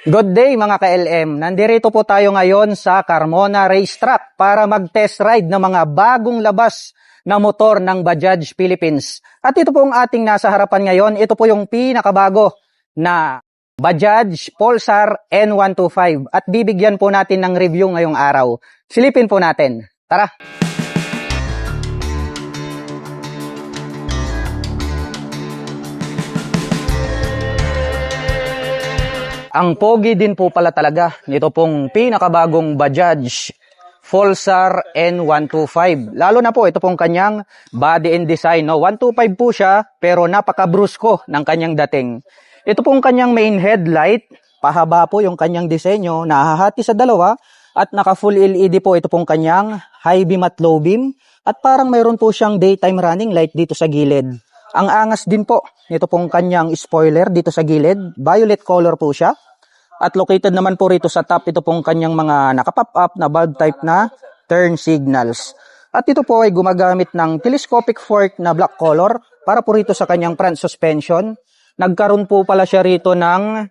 Good day mga ka-LM, nandirito po tayo ngayon sa Carmona Racetrack para mag-test ride ng mga bagong labas na motor ng Bajaj Philippines. At ito po ang ating nasa harapan ngayon, ito po yung pinakabago na Bajaj Pulsar N125 at bibigyan po natin ng review ngayong araw. Silipin po natin, tara! Ang pogi din po pala talaga nito pong pinakabagong Bajaj Pulsar N125. Lalo na po ito pong kanyang body and design. No? 125 po siya pero napaka-brusko ng kanyang dating. Ito pong kanyang main headlight. Pahaba po yung kanyang disenyo. Nahahati sa dalawa at naka full LED po ito pong kanyang high beam at low beam. At parang mayroon po siyang daytime running light dito sa gilid. Ang angas din po, ito pong kanyang spoiler dito sa gilid. Violet color po siya. At located naman po rito sa top, ito pong kanyang mga nakapop up na bulb type na turn signals. At ito po ay gumagamit ng telescopic fork na black color para po rito sa kanyang front suspension. Nagkaroon po pala siya rito ng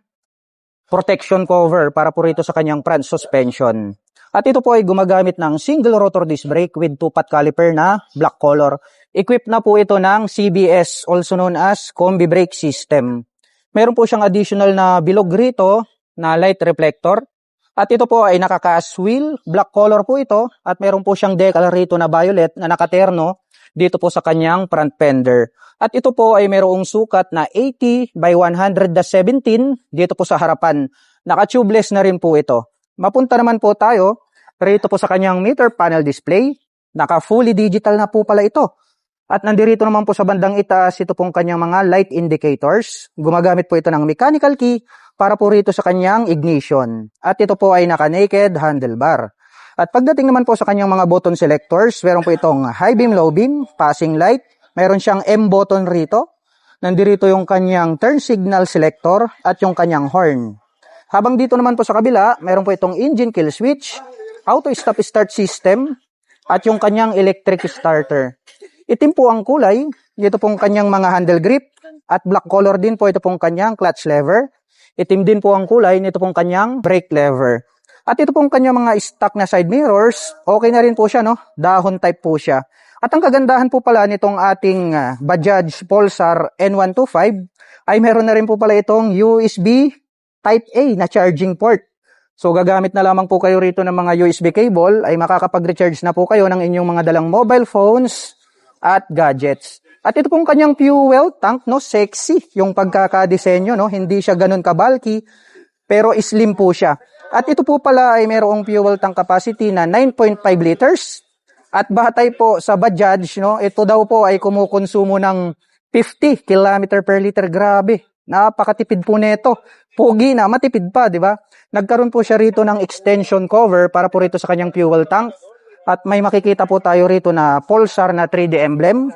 protection cover para po rito sa kanyang front suspension. At ito po ay gumagamit ng single rotor disc brake with 2-pot caliper na black color. Equipped na po ito ng CBS, also known as combi brake system. Meron po siyang additional na bilog rito na light reflector. At ito po ay naka-cast wheel, black color po ito. At meron po siyang decal rito na violet na nakaterno dito po sa kanyang front fender. At ito po ay merong sukat na 80 by 117 dito po sa harapan. Naka-tubeless na rin po ito. Mapunta naman po tayo rito po sa kanyang meter panel display. Naka-fully digital na po pala ito. At nandirito naman po sa bandang itaas, ito pong kanyang mga light indicators. Gumagamit po ito ng mechanical key para po rito sa kanyang ignition. At ito po ay naka-naked handlebar. At pagdating naman po sa kanyang mga button selectors, meron po itong high beam, low beam, passing light. Meron siyang M button rito. Nandirito yung kanyang turn signal selector at yung kanyang horn. Habang dito naman po sa kabila, meron po itong engine kill switch, auto stop start system, at yung kanyang electric starter. Itim po ang kulay, ito pong kanyang mga handle grip, at black color din po ito pong kanyang clutch lever. Itim din po ang kulay nito pong kanyang brake lever. At ito pong kanyang mga stock na side mirrors, okay na rin po siya, no? Dahon type po siya. At ang kagandahan po pala nitong ating Bajaj Pulsar N125 ay meron na rin po pala itong USB Type A na charging port. So gagamit na lamang po kayo rito ng mga USB cable ay makakapag-recharge na po kayo ng inyong mga dalang mobile phones at gadgets. At ito pong kanyang fuel tank, no, sexy yung pagkakadesenyo, no, hindi siya ganun ka-bulky, pero slim po siya. At ito po pala ay mayroong fuel tank capacity na 9.5 liters. At batay po sa Bajaj, no, ito daw po ay kumukonsumo ng 50 km per liter. Grabe, napakatipid po nito. Pogi na, matipid pa, di ba? Nagkaroon po siya rito ng extension cover para po rito sa kanyang fuel tank. At may makikita po tayo rito na Pulsar na 3D emblem.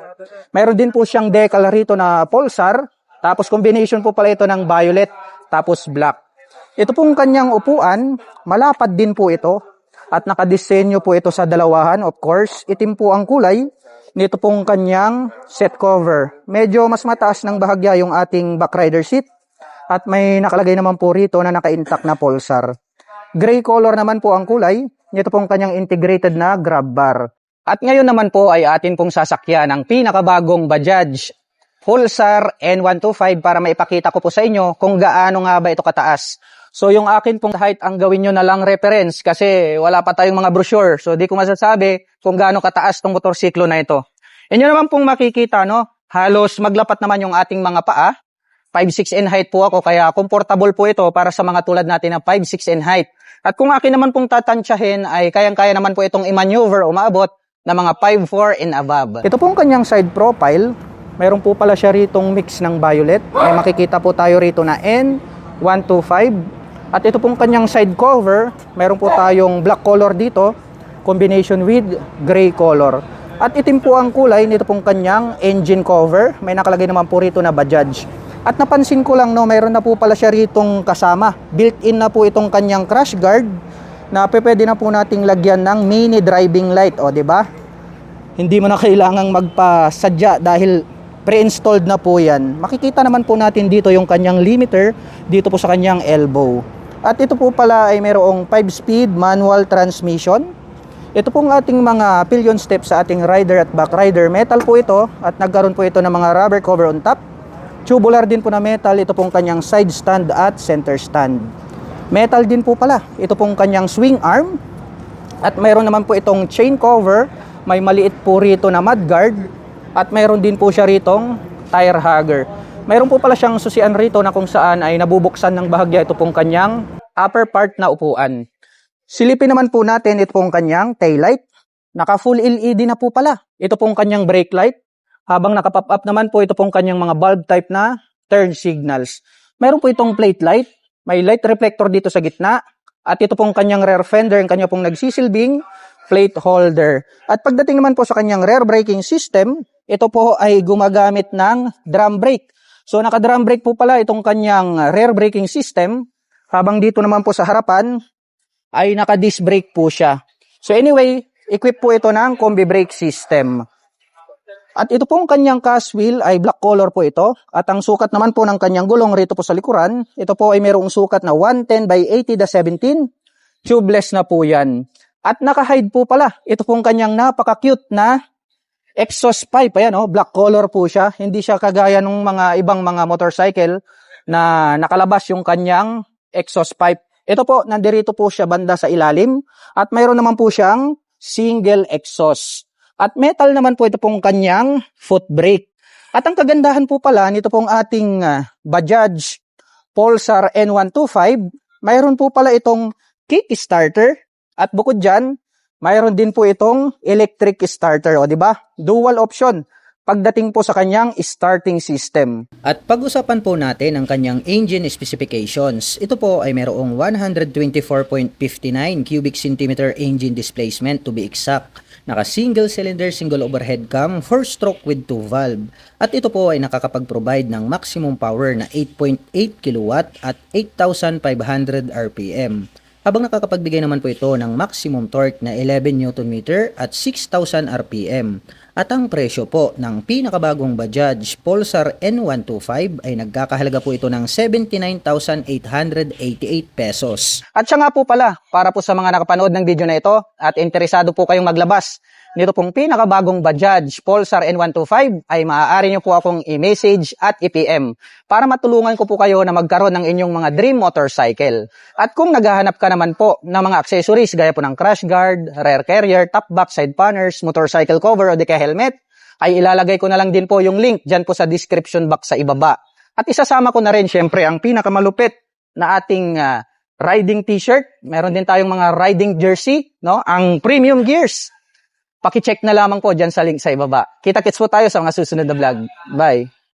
Mayroon din po siyang decal rito na Pulsar. Tapos combination po pala ito ng violet tapos black. Ito pong kanyang upuan, malapad din po ito. At nakadisenyo po ito sa dalawahan, of course. Itim po ang kulay nito pong kanyang set cover. Medyo mas mataas ng bahagya yung ating backrider seat. At may nakalagay naman po rito na naka-intact na Pulsar. Gray color naman po ang kulay. Ito pong kanyang integrated na grab bar. At ngayon naman po ay atin pong sasakyan ang pinakabagong Bajaj Pulsar N125 para maipakita ko po sa inyo kung gaano nga ba ito kataas. So yung akin pong height ang gawin nyo na lang reference kasi wala pa tayong mga brochure. So di ko masasabi kung gaano kataas tong motorsiklo na ito. Inyo naman pong makikita, no? Halos maglapat naman yung ating mga paa. 5'6" in height po ako kaya comfortable po ito para sa mga tulad natin na 5'6" in height. At kung akin naman pong tatansyahin ay kayang-kaya naman po itong i-maneuver o maabot na mga 5'4" and above. Ito pong kanyang side profile, mayroon po pala siya ritong mix ng violet. May makikita po tayo rito na N125. At ito pong kanyang side cover, mayroon po tayong black color dito, combination with gray color. At itim po ang kulay nito pong kanyang engine cover. May nakalagay naman po rito na Bajaj. At napansin ko lang, no, mayroon na po pala siya ritong kasama. Built-in na po itong kanyang crash guard na pwede na po nating lagyan ng mini driving light. O, di ba? Hindi mo na kailangang magpasadya dahil pre-installed na po yan. Makikita naman po natin dito yung kanyang limiter dito po sa kanyang elbow. At ito po pala ay mayroong 5-speed manual transmission. Ito pong ating mga pillion step sa ating rider at back rider. Metal po ito at nagkaroon po ito ng mga rubber cover on top. Tubular din po na metal. Ito pong kanyang side stand at center stand. Metal din po pala. Ito pong kanyang swing arm. At mayroon naman po itong chain cover. May maliit po rito na mudguard. At mayroon din po siya ritong tire hugger. Mayroon po pala siyang susian rito na kung saan ay nabubuksan ng bahagya ito pong kanyang upper part na upuan. Silipin naman po natin ito pong kanyang taillight. Naka full LED na po pala. Ito pong kanyang brake light. Habang naka-pop up naman po ito pong kanyang mga bulb type na turn signals. Mayroon po itong plate light. May light reflector dito sa gitna. At ito pong kanyang rear fender, ang kanya pong nagsisilbing plate holder. At pagdating naman po sa kanyang rear braking system, ito po ay gumagamit ng drum brake. So naka-drum brake po pala itong kanyang rear braking system. Habang dito naman po sa harapan ay naka-disc brake po siya. So anyway, equip po ito ng combi brake system. At ito pong kanyang cast wheel ay black color po ito. At ang sukat naman po ng kanyang gulong rito po sa likuran, ito po ay mayroong sukat na 110 by 80/17. Tubeless na po yan. At naka-hide po pala. Ito pong kanyang napaka-cute na exhaust pipe. Ayan, black color po siya. Hindi siya kagaya ng mga ibang mga motorcycle na nakalabas yung kanyang exhaust pipe. Ito po, nandirito po siya banda sa ilalim. At mayroon naman po siyang single exhaust. At metal naman po ito pong kanyang foot brake. At ang kagandahan po pala nito pong ating Bajaj Pulsar N125, mayroon po pala itong kickstarter. At bukod dyan, mayroon din po itong electric starter. O diba? Dual option pagdating po sa kanyang starting system. At pag-usapan po natin ang kanyang engine specifications. Ito po ay mayroong 124.59 cubic centimeter engine displacement to be exact. Naka single cylinder, single overhead cam, 4-stroke with 2 valve. At ito po ay nakakapag-provide ng maximum power na 8.8 kW at 8,500 RPM. Habang nakakapagbigay naman po ito ng maximum torque na 11 Nm at 6,000 RPM. At ang presyo po ng pinakabagong Bajaj Pulsar N125 ay nagkakahalaga po ito ng 79,888 pesos. At siya nga po pala, para po sa mga nakapanood ng video na ito at interesado po kayong maglabas nito pong pinakabagong Bajaj Pulsar N125 ay maaari nyo po akong i-message at i-PM para matulungan ko po kayo na magkaroon ng inyong mga dream motorcycle. At kung naghahanap ka naman po ng mga accessories gaya po ng crash guard, rear carrier, top box, side panners, motorcycle cover o di kaya helmet, ay ilalagay ko na lang din po yung link dyan po sa description box sa ibaba. At isasama ko na rin syempre ang pinakamalupit na ating riding t-shirt. Meron din tayong mga riding jersey, no? Ang premium gears. Paki-check na lamang po dyan sa link sa ibaba. Kita-kits po tayo sa mga susunod na vlog. Bye!